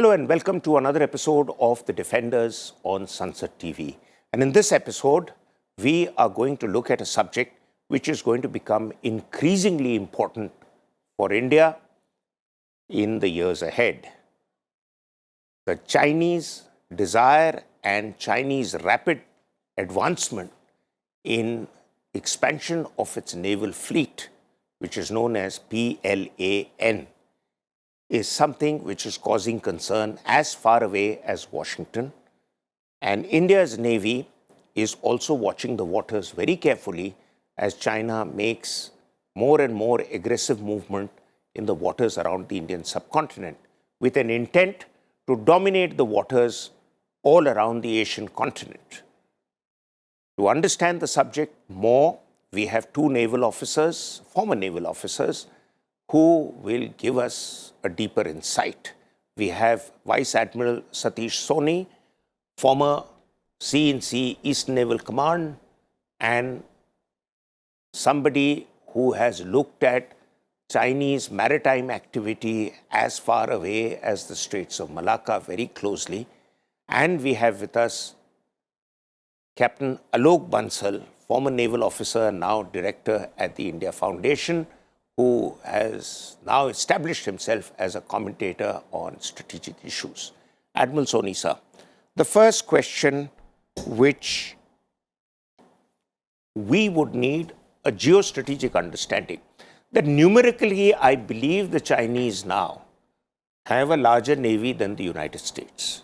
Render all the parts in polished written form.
Hello and welcome to another episode of The Defenders on Sansad TV. And in this episode, we are going to look at a subject which is going to become increasingly important for India in the years ahead. The Chinese desire and Chinese rapid advancement in expansion of its naval fleet, which is known as PLAN, is something which is causing concern as far away as Washington. And India's Navy is also watching the waters very carefully as China makes more and more aggressive movement in the waters around the Indian subcontinent with an intent to dominate the waters all around the Asian continent. To understand the subject more, we have two naval officers, former naval officers, who will give us a deeper insight. We have Vice Admiral Satish Soni, former C&C East Naval Command, and somebody who has looked at Chinese maritime activity as far away as the Straits of Malacca very closely. And we have with us Captain Alok Bansal, former naval officer, now director at the India Foundation, who has now established himself as a commentator on strategic issues. Admiral Soni, sir, the first question which we would need a geostrategic understanding, that numerically I believe the Chinese now have a larger navy than the United States.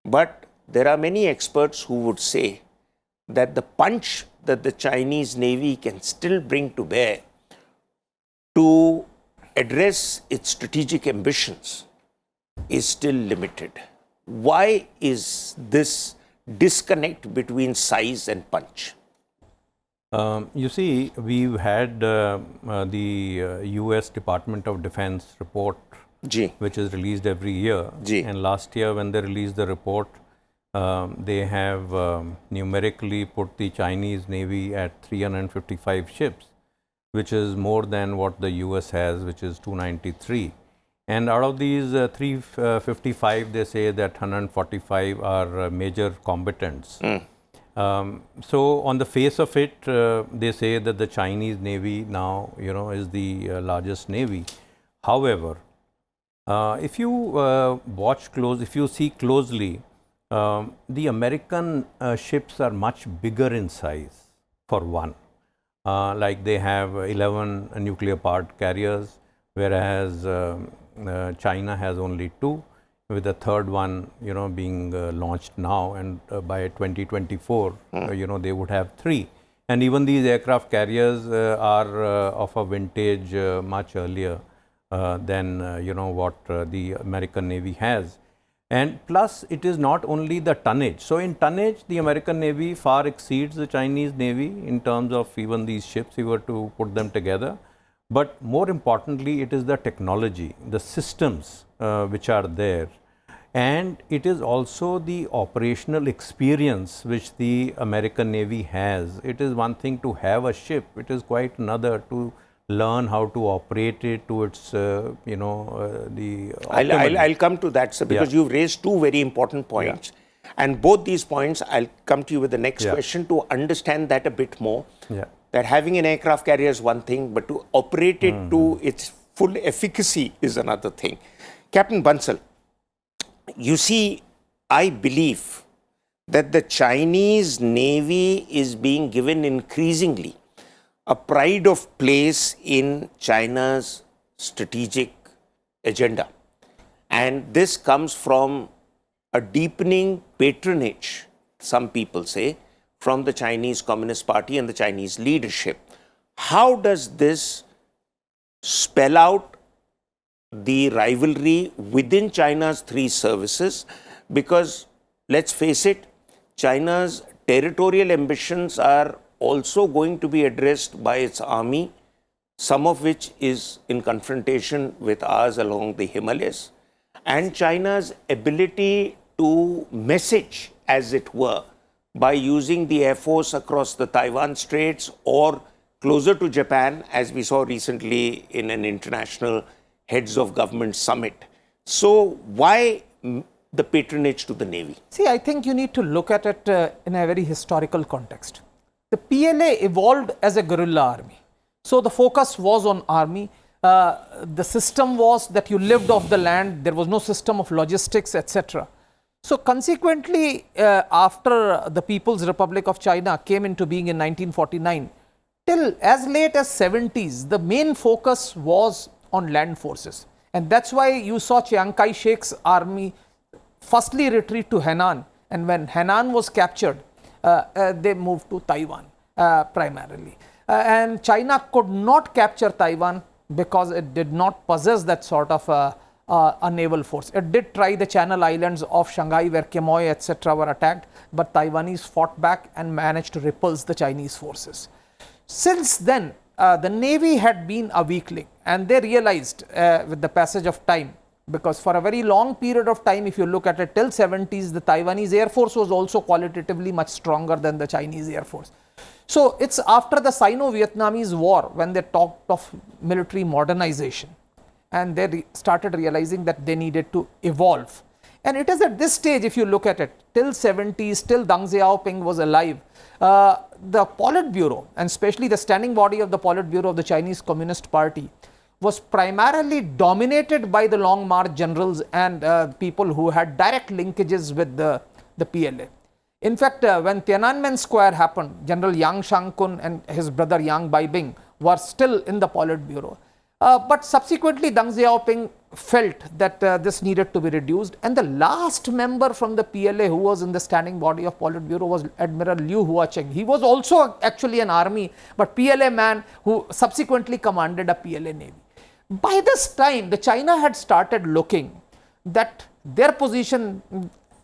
But there are many experts who would say that the punch that the Chinese navy can still bring to bear to address its strategic ambitions is still limited. Why is this disconnect between size and punch? You see, we've had the US Department of Defense report, which is released every year. And last year when they released the report, they have numerically put the Chinese Navy at 355 ships, which is more than what the US has, which is 293. And out of these 355, they say that 145 are major combatants. So on the face of it, they say that the Chinese Navy now, is the largest navy. However, if you watch close, if you see closely, the American ships are much bigger in size, for one. Like they have 11 nuclear powered carriers, whereas China has only 2, with the third one, being launched now, and by 2024, they would have 3. And even these aircraft carriers are of a vintage much earlier than, what the American Navy has. And plus, it is not only the tonnage. So in tonnage, the American Navy far exceeds the Chinese Navy in terms of even these ships, if you were to put them together. But more importantly, it is the technology, the systems which are there. And it is also the operational experience which the American Navy has. It is one thing to have a ship. It is quite another to learn how to operate it to its, I'll come to that, sir, because you've raised two very important points. And both these points, I'll come to you with the next question to understand that a bit more. That having an aircraft carrier is one thing, but to operate it to its full efficacy is another thing. Captain Bansal, you see, I believe that the Chinese Navy is being given increasingly a pride of place in China's strategic agenda. And this comes from a deepening patronage, some people say, from the Chinese Communist Party and the Chinese leadership. How does this spell out the rivalry within China's 3 services? Because let's face it, China's territorial ambitions are also going to be addressed by its army, some of which is in confrontation with ours along the Himalayas, and China's ability to message, as it were, by using the Air Force across the Taiwan Straits or closer to Japan, as we saw recently in an international heads of government summit. So why the patronage to the Navy? See, I think you need to look at it in a very historical context. The PLA evolved as a guerrilla army. So the focus was on army. The system was that you lived off the land. There was no system of logistics, etc. So consequently, after the People's Republic of China came into being in 1949, till as late as 70s, the main focus was on land forces. And that's why you saw Chiang Kai-shek's army firstly retreat to Henan. And when Henan was captured, they moved to Taiwan primarily. And China could not capture Taiwan because it did not possess that sort of a naval force. It did try the Channel Islands off Shanghai where Quemoy etc. were attacked, but Taiwanese fought back and managed to repulse the Chinese forces. Since then, the Navy had been a weakling, and they realized with the passage of time, because for a very long period of time, if you look at it till 70s, the Taiwanese Air Force was also qualitatively much stronger than the Chinese Air Force. So it's after the Sino-Vietnamese War when they talked of military modernization, and they started realizing that they needed to evolve. And it is at this stage, if you look at it, till 70s, till Deng Xiaoping was alive, the Politburo, and especially the standing body of the Politburo of the Chinese Communist Party, was primarily dominated by the Long March generals and people who had direct linkages with the PLA. In fact, when Tiananmen Square happened, General Yang Shangkun and his brother Yang Baibing were still in the Politburo. But subsequently, Deng Xiaoping felt that this needed to be reduced, and the last member from the PLA who was in the standing body of Politburo was Admiral Liu Huacheng. He was also actually an army, but PLA man who subsequently commanded a PLA navy. By this time, the China had started looking that their position,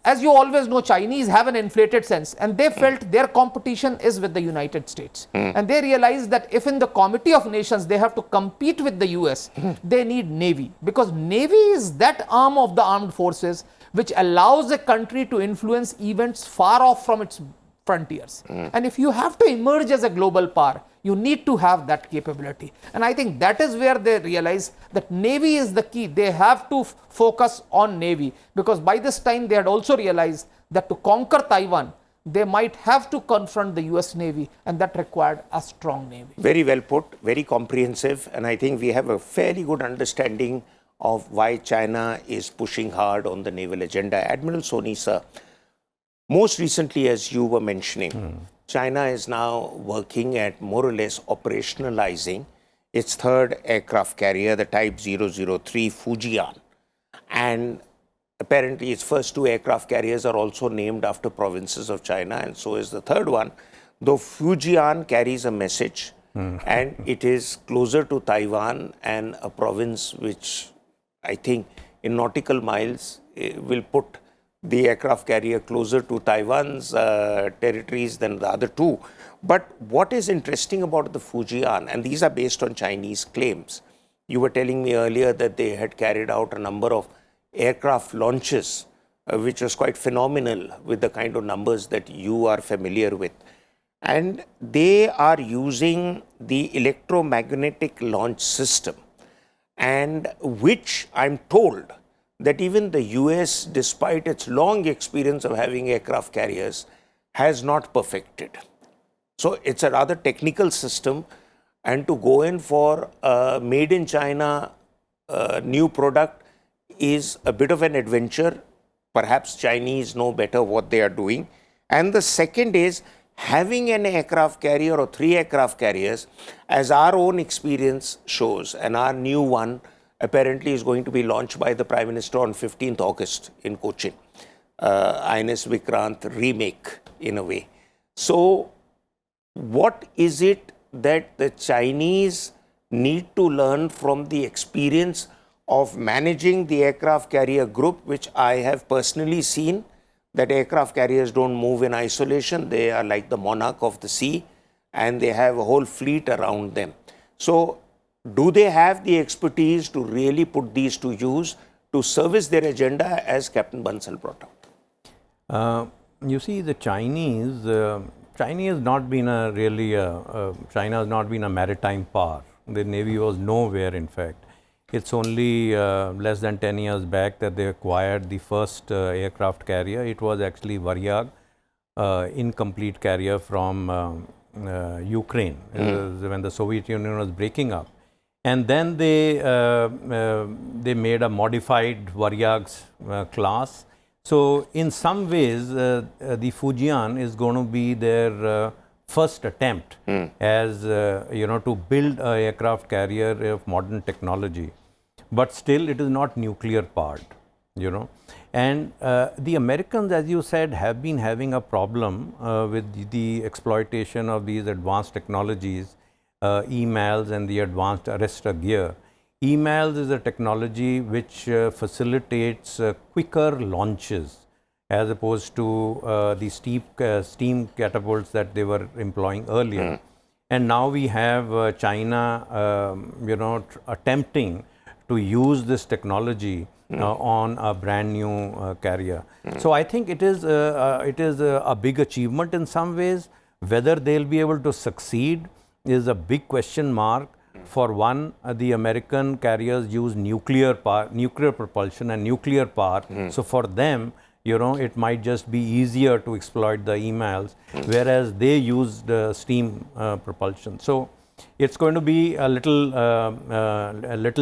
as you always know, Chinese have an inflated sense, and they felt their competition is with the United States. And they realized that if in the Committee of Nations they have to compete with the US, they need Navy, because Navy is that arm of the armed forces which allows a country to influence events far off from its frontiers. And if you have to emerge as a global power, you need to have that capability. And I think that is where they realize that Navy is the key. They have to focus on Navy, because by this time they had also realized that to conquer Taiwan, they might have to confront the US Navy, and that required a strong Navy. Very well put, very comprehensive, and I think we have a fairly good understanding of why China is pushing hard on the naval agenda. Admiral Soni, sir, most recently, as you were mentioning, China is now working at more or less operationalizing its third aircraft carrier, the Type 003 Fujian. And apparently its first two aircraft carriers are also named after provinces of China, and so is the third one. Though Fujian carries a message, and it is closer to Taiwan, and a province which I think in nautical miles will put the aircraft carrier closer to Taiwan's territories than the other two. But what is interesting about the Fujian, and these are based on Chinese claims, you were telling me earlier that they had carried out a number of aircraft launches, which was quite phenomenal with the kind of numbers that you are familiar with. And they are using the electromagnetic launch system, and which I'm told that even the US, despite its long experience of having aircraft carriers, has not perfected. So it's a rather technical system, and to go in for a made in China new product is a bit of an adventure. Perhaps Chinese know better what they are doing. And the second is having an aircraft carrier or three aircraft carriers, as our own experience shows, and our new one apparently is going to be launched by the Prime Minister on 15th August in Cochin. INS Vikrant remake in a way. So what is it that the Chinese need to learn from the experience of managing the aircraft carrier group, which I have personally seen, that aircraft carriers don't move in isolation. They are like the monarch of the sea, and they have a whole fleet around them. So do they have the expertise to really put these to use to service their agenda, as Captain Bansal brought out? You see, the Chinese, China has not been China has not been a maritime power. The Navy was nowhere, in fact. It's only less than 10 years back that they acquired the first aircraft carrier. It was actually Varyag, incomplete carrier from Ukraine when the Soviet Union was breaking up. And then they made a modified Varyag's class. So in some ways, the Fujian is going to be their first attempt as to build an aircraft carrier of modern technology. But still, it is not nuclear powered, And the Americans, as you said, have been having a problem with the exploitation of these advanced technologies, emails and the advanced arrestor gear. Emails is a technology which facilitates quicker launches as opposed to the steam catapults that they were employing earlier. And now we have China, attempting to use this technology on a brand new carrier. So I think it is a big achievement in some ways. Whether they'll be able to succeed is a big question mark. For one, the American carriers use nuclear propulsion and nuclear power. So for them, it might just be easier to exploit the emails, whereas they used steam propulsion. So it's going to be a little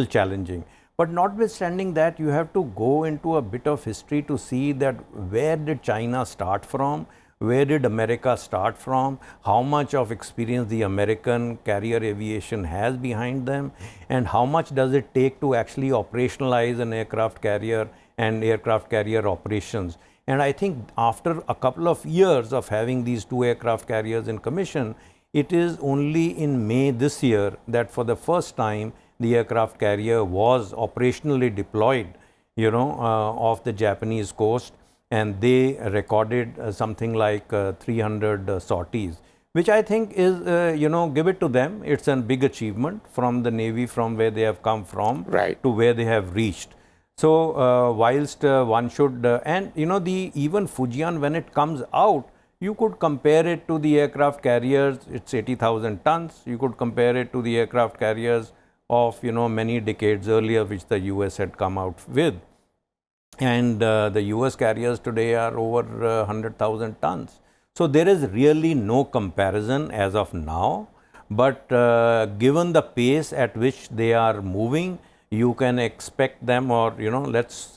challenging. But notwithstanding that, you have to go into a bit of history to see that where did China start from, where did America start from, how much of experience the American carrier aviation has behind them, and how much does it take to actually operationalize an aircraft carrier and aircraft carrier operations. And I think after a couple of years of having these two aircraft carriers in commission, it is only in May this year that for the first time the aircraft carrier was operationally deployed, off the Japanese coast, and they recorded something like 300 sorties, which I think is, give it to them. It's a big achievement from the Navy, from where they have come from to where they have reached. So whilst one should, and even Fujian, when it comes out, you could compare it to the aircraft carriers. It's 80,000 tons. You could compare it to the aircraft carriers of many decades earlier, which the US had come out with. And the US carriers today are over 100,000 tons. So there is really no comparison as of now. But given the pace at which they are moving, you can expect them, or let's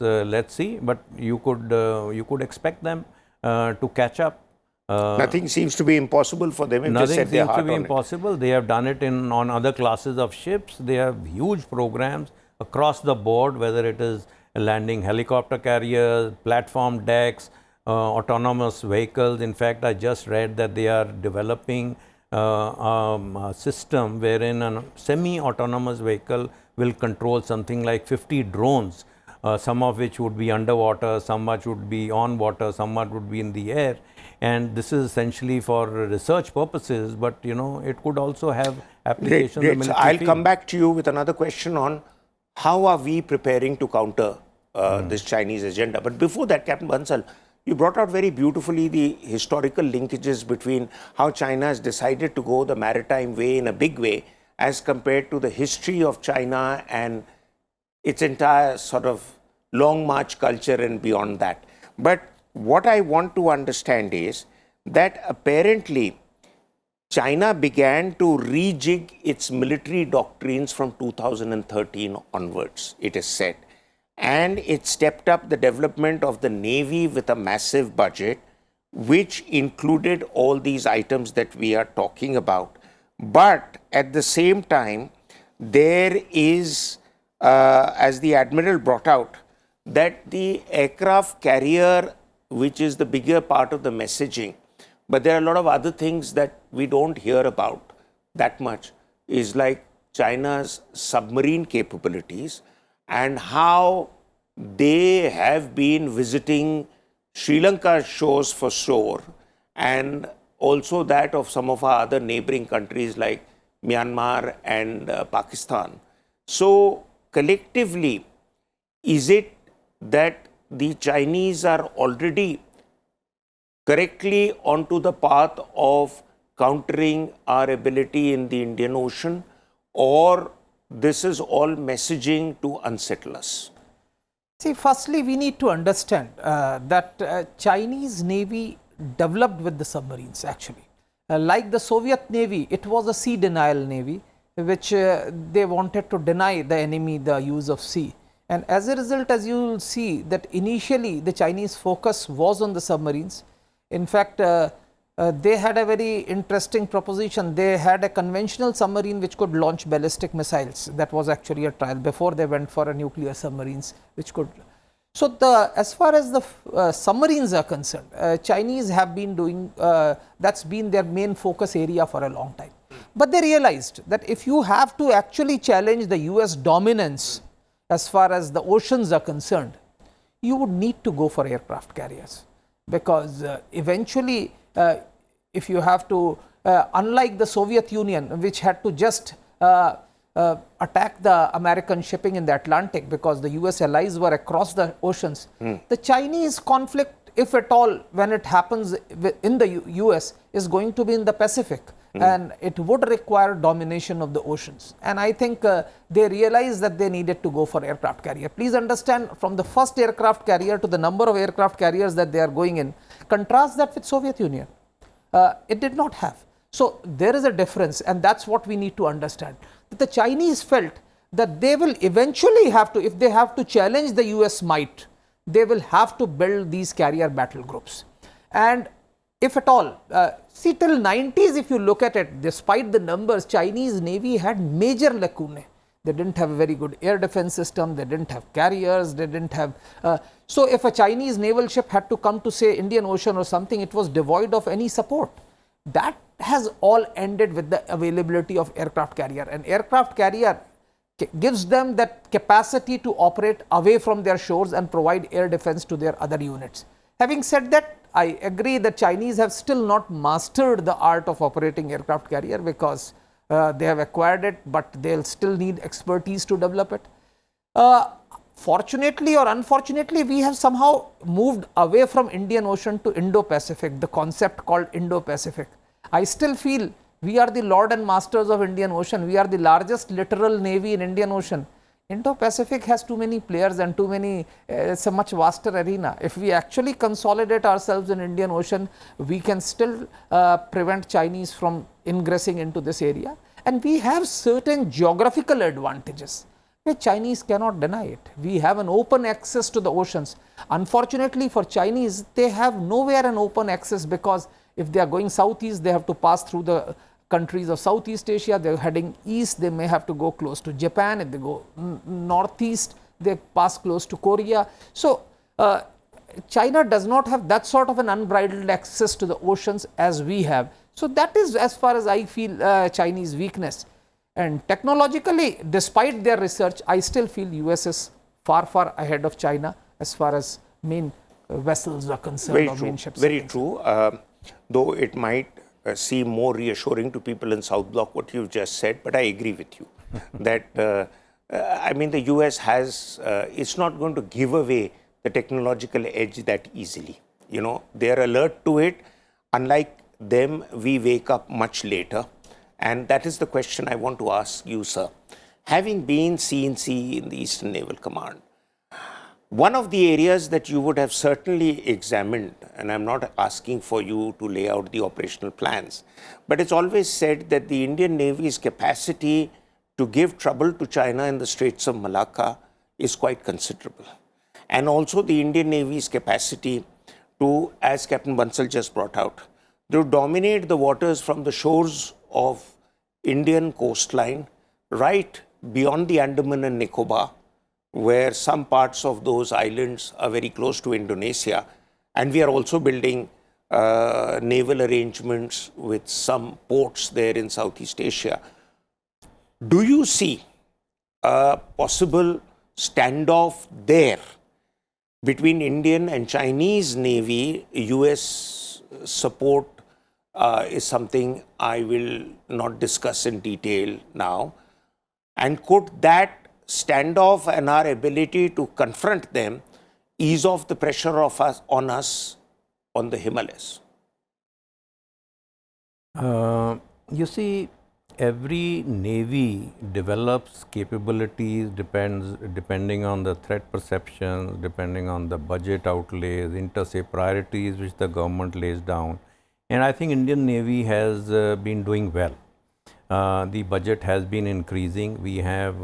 see. But you could expect them to catch up. Nothing seems to be impossible for them if they set their heart on it. Nothing seems to be impossible. They have done it on other classes of ships. They have huge programs across the board, whether it is landing helicopter carriers, platform decks, autonomous vehicles. In fact, I just read that they are developing a system wherein a semi-autonomous vehicle will control something like 50 drones, some of which would be underwater, some much would be on water, some much would be in the air. And this is essentially for research purposes, but it could also have applications in the military I'll field. come back to you with another question on how are we preparing to counter this Chinese agenda. But before that, Captain Bansal, you brought out very beautifully the historical linkages between how China has decided to go the maritime way in a big way as compared to the history of China and its entire sort of long march culture and beyond that. But what I want to understand is that apparently China began to rejig its military doctrines from 2013 onwards, it is said. And it stepped up the development of the Navy with a massive budget, which included all these items that we are talking about. But at the same time, there is, as the Admiral brought out, that the aircraft carrier, which is the bigger part of the messaging, but there are a lot of other things that we don't hear about that much, is like China's submarine capabilities and how they have been visiting Sri Lanka's shores for sure, and also that of some of our other neighboring countries like Myanmar and Pakistan. So collectively, is it that the Chinese are already correctly onto the path of countering our ability in the Indian Ocean, or this is all messaging to unsettle us? See, firstly, we need to understand that Chinese Navy developed with the submarines actually. Like the Soviet Navy, it was a sea denial Navy, which they wanted to deny the enemy the use of sea. And as a result, as you will see that initially the Chinese focus was on the submarines. In fact, they had a very interesting proposition. They had a conventional submarine which could launch ballistic missiles. That was actually a trial before they went for a nuclear submarines which could. So, as far as the submarines are concerned, Chinese have been doing, that's been their main focus area for a long time. But they realized that if you have to actually challenge the US dominance as far as the oceans are concerned, you would need to go for aircraft carriers. Because eventually, if you have to, unlike the Soviet Union, which had to just attack the American shipping in the Atlantic because the US allies were across the oceans, the Chinese conflict, if at all, when it happens in the US, is going to be in the Pacific. And it would require domination of the oceans. And I think they realized that they needed to go for aircraft carrier. Please understand, from the first aircraft carrier to the number of aircraft carriers that they are going in, contrast that with Soviet Union. It did not have. So there is a difference, and that's what we need to understand. That the Chinese felt that they will eventually have to, if they have to challenge the US might, they will have to build these carrier battle groups. And if at all, see till 90s, if you look at it, despite the numbers, Chinese Navy had major lacunae. They didn't have a very good air defense system, they didn't have carriers, they didn't have. So if a Chinese naval ship had to come to say Indian Ocean or something, it was devoid of any support. That has all ended with the availability of aircraft carrier. And aircraft carrier gives them that capacity to operate away from their shores and provide air defense to their other units. Having said that, I agree that Chinese have still not mastered the art of operating aircraft carrier because they have acquired it, but they'll still need expertise to develop it. Fortunately or unfortunately, we have somehow moved away from Indian Ocean to Indo-Pacific, the concept called Indo-Pacific. I still feel we are the lord and masters of Indian Ocean. We are the largest littoral navy in Indian Ocean. Indo-Pacific has too many players and too many, it's a much vaster arena. If we actually consolidate ourselves in Indian Ocean, we can still prevent Chinese from ingressing into this area. And we have certain geographical advantages which Chinese cannot deny it. We have an open access to the oceans. Unfortunately for Chinese, they have nowhere an open access because if they are going southeast, they have to pass through the countries of Southeast Asia. They are heading east, they may have to go close to Japan. If they go northeast, they pass close to Korea. So China does not have that sort of an unbridled access to the oceans as we have. So that is, as far as I feel, Chinese weakness. And technologically, despite their research, I still feel US is far, far ahead of China as far as main vessels are concerned. Very or true. Main ships Very true. Though it might seem more reassuring to people in South Bloc what you've just said, but I agree with you that I mean the US has, it's not going to give away the technological edge that easily. You know, they're alert to it. Unlike them, we wake up much later. And that is the question I want to ask you, sir. Having been CNC in the Eastern Naval Command, one of the areas that you would have certainly examined, and I'm not asking for you to lay out the operational plans, but it's always said that the Indian Navy's capacity to give trouble to China in the Straits of Malacca is quite considerable. And also the Indian Navy's capacity to, as Captain Bansal just brought out, to dominate the waters from the shores of Indian coastline right beyond the Andaman and Nicobar, where some parts of those islands are very close to Indonesia. And we are also building naval arrangements with some ports there in Southeast Asia. Do you see a possible standoff there between Indian and Chinese Navy? US support is something I will not discuss in detail now. And could that standoff and our ability to confront them ease off the pressure of us on the Himalayas? You see, every navy develops capabilities depending on the threat perceptions, depending on the budget outlays, inter-se priorities which the government lays down. And I think Indian Navy has been doing well. The budget has been increasing. We have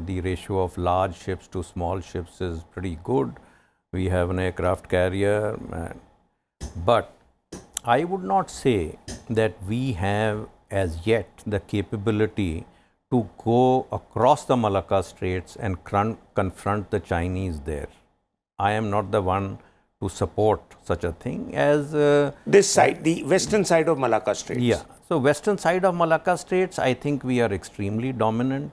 the ratio of large ships to small ships is pretty good. We have an aircraft carrier, but I would not say that we have as yet the capability to go across the Malacca Straits and confront the Chinese there. I am not the one to support such a thing as this side, the western side of Malacca Straits. Yeah. So, western side of Malacca Straits, I think we are extremely dominant.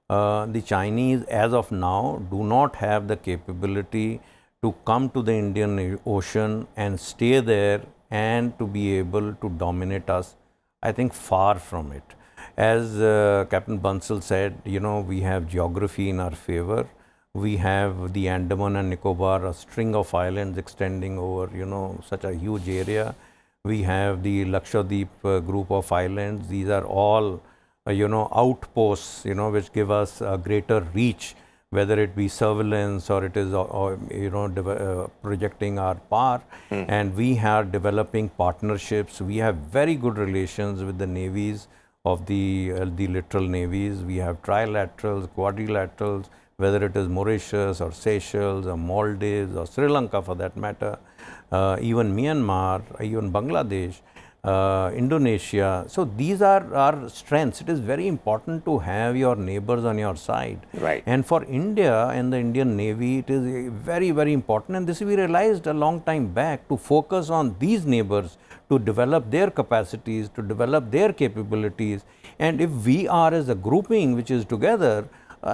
The Chinese as of now do not have the capability to come to the Indian Ocean and stay there and to be able to dominate us. I think far from it. As Captain Bansal said, you know, we have geography in our favor. We have the Andaman and Nicobar, a string of islands extending over, you know, such a huge area. We have the Lakshadweep group of islands. These are all, you know, outposts, you know, which give us a greater reach, whether it be surveillance or it is, you know, projecting our power. And we are developing partnerships. We have very good relations with the navies of the littoral navies. We have trilaterals, quadrilaterals, whether it is Mauritius or Seychelles or Maldives or Sri Lanka for that matter, even Myanmar, even Bangladesh, Indonesia. So these are our strengths. It is very important to have your neighbors on your side. Right. And for India and the Indian Navy, it is very, very important. And this we realized a long time back, to focus on these neighbors, to develop their capacities, to develop their capabilities. And if we are as a grouping which is together,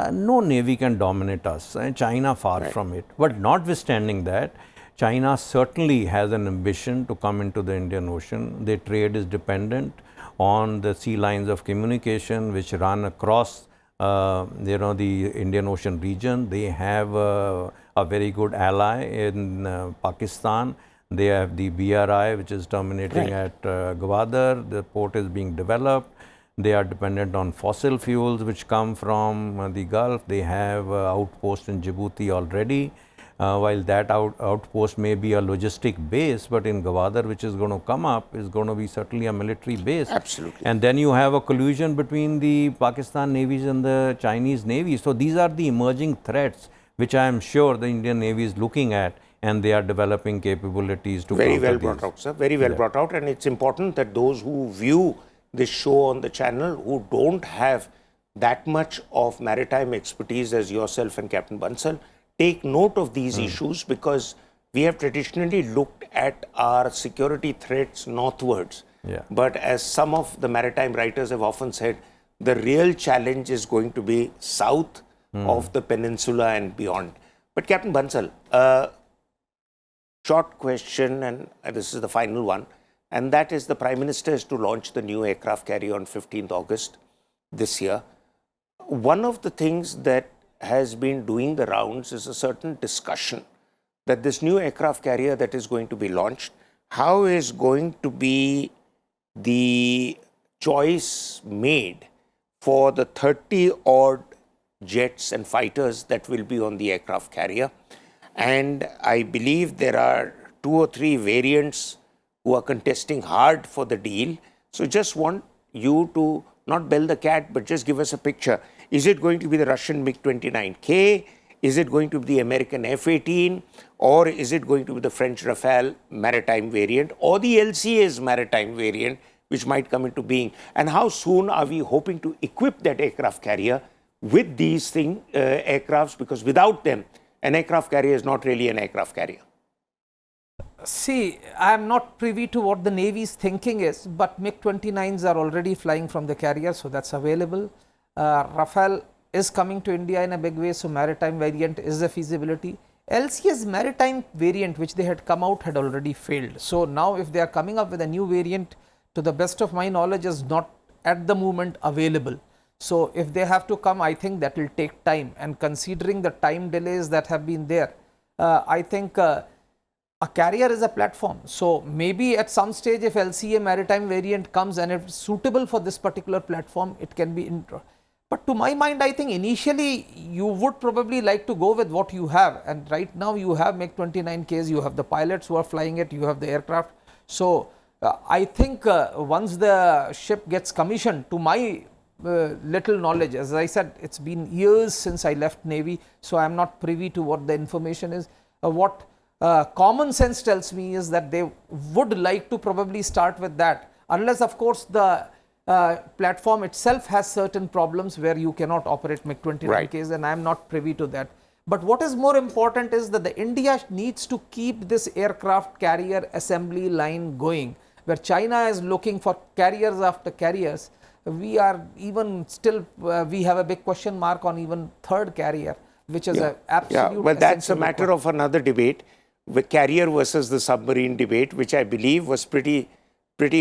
no navy can dominate us, and China far from it. But notwithstanding that, China certainly has an ambition to come into the Indian Ocean. Their trade is dependent on the sea lines of communication which run across you know, the Indian Ocean region. They have a very good ally in Pakistan. They have the BRI which is terminating at Gwadar. The port is being developed. They are dependent on fossil fuels which come from the Gulf. They have outposts in Djibouti already. While that outpost may be a logistic base, but in Gwadar, which is going to come up, is going to be certainly a military base. Absolutely. And then you have a collusion between the Pakistan navies and the Chinese navy. So these are the emerging threats which I am sure the Indian Navy is looking at, and they are developing capabilities to very well these. brought out, sir. Very well brought out. And it's important that those who view this show on the channel, who don't have that much of maritime expertise as yourself and Captain Bansal, take note of these issues, because we have traditionally looked at our security threats northwards. But as some of the maritime writers have often said, the real challenge is going to be south of the peninsula and beyond. But Captain Bansal, short question, and this is the final one, and that is the Prime Minister is to launch the new aircraft carrier on 15th August this year. One of the things that has been doing the rounds is a certain discussion that this new aircraft carrier that is going to be launched, how is going to be the choice made for the 30-odd jets and fighters that will be on the aircraft carrier. And I believe there are 2 or 3 variants who are contesting hard for the deal. So just want you to not bell the cat, but just give us a picture. Is it going to be the Russian MiG-29K? Is it going to be the American F-18? Or is it going to be the French Rafale maritime variant, or the LCA's maritime variant, which might come into being? And how soon are we hoping to equip that aircraft carrier with these aircrafts? Because without them, an aircraft carrier is not really an aircraft carrier. See, I am not privy to what the Navy's thinking is, but MiG-29s are already flying from the carrier, so that's available. Rafale is coming to India in a big way, so maritime variant is a feasibility. LCA's maritime variant, which they had come out, had already failed. So now if they are coming up with a new variant, to the best of my knowledge, is not at the moment available. So if they have to come, I think that will take time. And considering the time delays that have been there, I think a carrier is a platform. So maybe at some stage, if LCA maritime variant comes and it's suitable for this particular platform, it can be But to my mind, I think initially you would probably like to go with what you have. And right now you have MiG-29Ks, you have the pilots who are flying it, you have the aircraft. So I think once the ship gets commissioned, to my little knowledge, as I said, it's been years since I left Navy, so I am not privy to what the information is. What common sense tells me is that they would like to probably start with that, unless of course the platform itself has certain problems where you cannot operate MiG-29Ks, and I am not privy to that. But what is more important is that the India needs to keep this aircraft carrier assembly line going, where China is looking for carriers after carriers. We are even still, we have a big question mark on even third carrier, which is an absolute well, that's a matter of another debate, the carrier versus the submarine debate, which I believe was pretty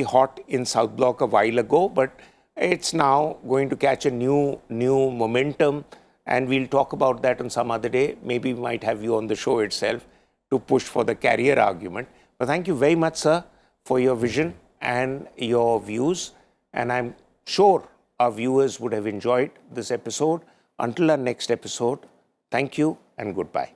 hot in South Block a while ago, but it's now going to catch a new momentum, and we'll talk about that on some other day. Maybe we might have you on the show itself to push for the carrier argument. But thank you very much, sir, for your vision and your views, and I'm sure our viewers would have enjoyed this episode. Until our next episode, thank you and goodbye.